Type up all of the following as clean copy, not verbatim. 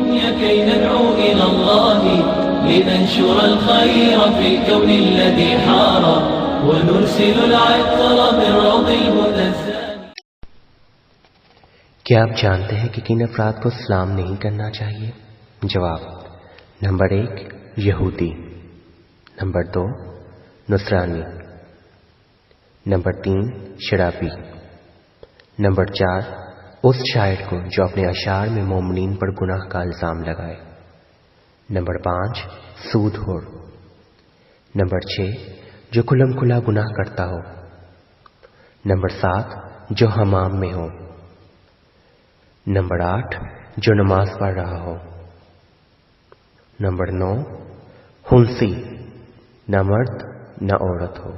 الدنيا كي ندعو إلى الله لننشر الخير في الكون الذي حار ونرسل العطر من روض المنزل. کیا آپ جانتے ہیں کہ کن افراد کو سلام نہیں کرنا چاہیے؟ جواب: نمبر 1 یہودی، نمبر 2 نصرانی، نمبر 3 شرابی، نمبر 4 اس شاعر کو جو اپنے اشعار میں مومنین پر گناہ کا الزام لگائے، نمبر 5 سود خور، نمبر 6 جو کھلم کھلا گناہ کرتا ہو، نمبر 7 جو حمام میں ہو، نمبر 8 جو نماز پڑھ رہا ہو، نمبر 9 ہنسی، نہ مرد نہ عورت ہو.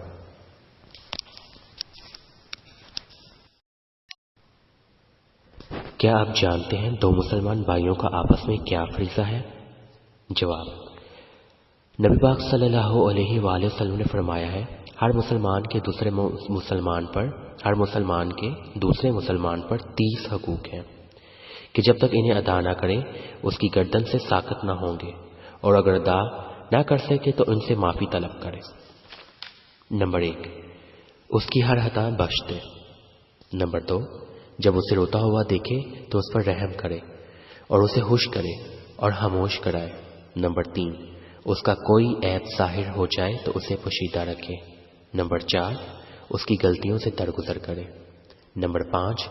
کیا آپ جانتے ہیں دو مسلمان بھائیوں کا آپس میں کیا فریضہ ہے؟ جواب: نبی پاک صلی اللہ علیہ وآلہ وسلم نے فرمایا ہے، ہر مسلمان کے دوسرے مسلمان پر 30 حقوق ہیں کہ جب تک انہیں ادا نہ کرے اس کی گردن سے ساقط نہ ہوں گے، اور اگر ادا نہ کر سکے تو ان سے معافی طلب کرے. نمبر 1 اس کی ہر خطا بخش دے. نمبر 2 جب اسے روتا ہوا دیکھے تو اس پر رحم کرے اور اسے خوش کرے اور خاموش کرائے. نمبر 3 اس کا کوئی عیب ظاہر ہو جائے تو اسے پوشیدہ رکھے. نمبر 4 اس کی غلطیوں سے درگزر کرے. نمبر 5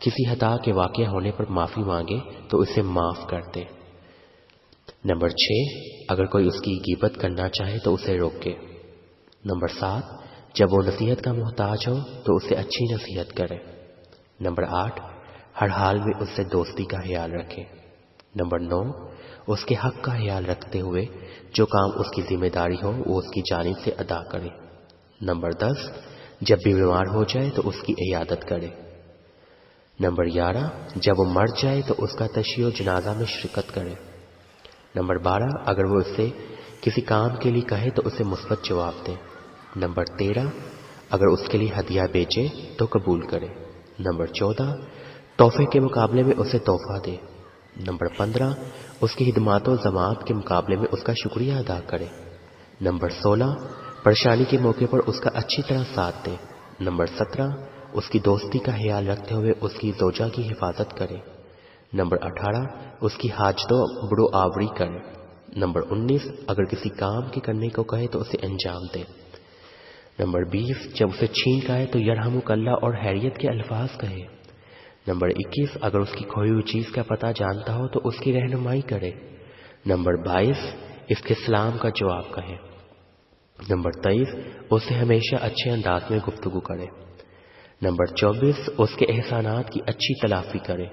کسی خطا کے واقع ہونے پر معافی مانگے تو اسے معاف کر دے. نمبر 6 اگر کوئی اس کی غیبت کرنا چاہے تو اسے روکے. نمبر 7 جب وہ نصیحت کا محتاج ہو تو اسے اچھی نصیحت کرے. نمبر 8 ہر حال میں اس سے دوستی کا خیال رکھے. نمبر 9 اس کے حق کا خیال رکھتے ہوئے جو کام اس کی ذمہ داری ہو وہ اس کی جانب سے ادا کرے. نمبر 10 جب بھی بیمار ہو جائے تو اس کی عیادت کرے. نمبر 11 جب وہ مر جائے تو اس کا تشییع و جنازہ میں شرکت کرے. نمبر 12 اگر وہ اس سے کسی کام کے لیے کہے تو اسے مثبت جواب دے. نمبر 13 اگر اس کے لیے ہدیہ بیچے تو قبول کرے. نمبر 14 تحفے کے مقابلے میں اسے تحفہ دے. نمبر 15 اس کی خدمات و ضمانت کے مقابلے میں اس کا شکریہ ادا کرے. نمبر 16 پریشانی کے موقع پر اس کا اچھی طرح ساتھ دے. نمبر 17 اس کی دوستی کا خیال رکھتے ہوئے اس کی زوجہ کی حفاظت کرے. نمبر 18 اس کی حاجت و بڑو آوری کرے. نمبر 19 اگر کسی کام کے کرنے کو کہے تو اسے انجام دے. نمبر 20 جب اسے چھینک آئے تو یرحمک اللہ اور خیریت کے الفاظ کہے. نمبر 21 اگر اس کی کھوئی ہوئی چیز کا پتہ جانتا ہو تو اس کی رہنمائی کرے. نمبر 22 اس کے سلام کا جواب کہے. نمبر 23 اس سے ہمیشہ اچھے انداز میں گفتگو کرے. نمبر 24 اس کے احسانات کی اچھی تلافی کرے.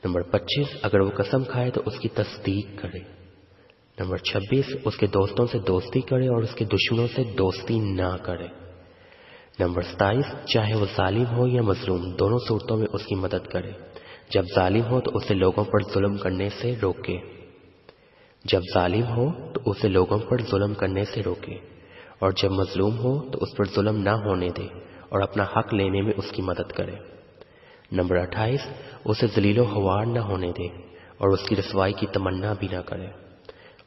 نمبر 25 اگر وہ قسم کھائے تو اس کی تصدیق کرے. نمبر 26 اس کے دوستوں سے دوستی کرے اور اس کے دشمنوں سے دوستی نہ کرے. نمبر 27 چاہے وہ ظالم ہو یا مظلوم دونوں صورتوں میں اس کی مدد کرے. جب ظالم ہو تو اسے لوگوں پر ظلم کرنے سے روکے. اور جب مظلوم ہو تو اس پر ظلم نہ ہونے دے اور اپنا حق لینے میں اس کی مدد کرے. نمبر 28 اسے ذلیل و خوار نہ ہونے دے اور اس کی رسوائی کی تمنا بھی نہ کرے.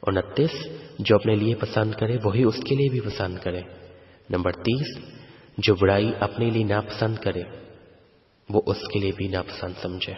29 جو اپنے لیے پسند کرے وہی اس کے لیے بھی پسند کرے. نمبر 30 جو برائی اپنے لیے ناپسند کرے وہ اس کے لیے بھی ناپسند سمجھے.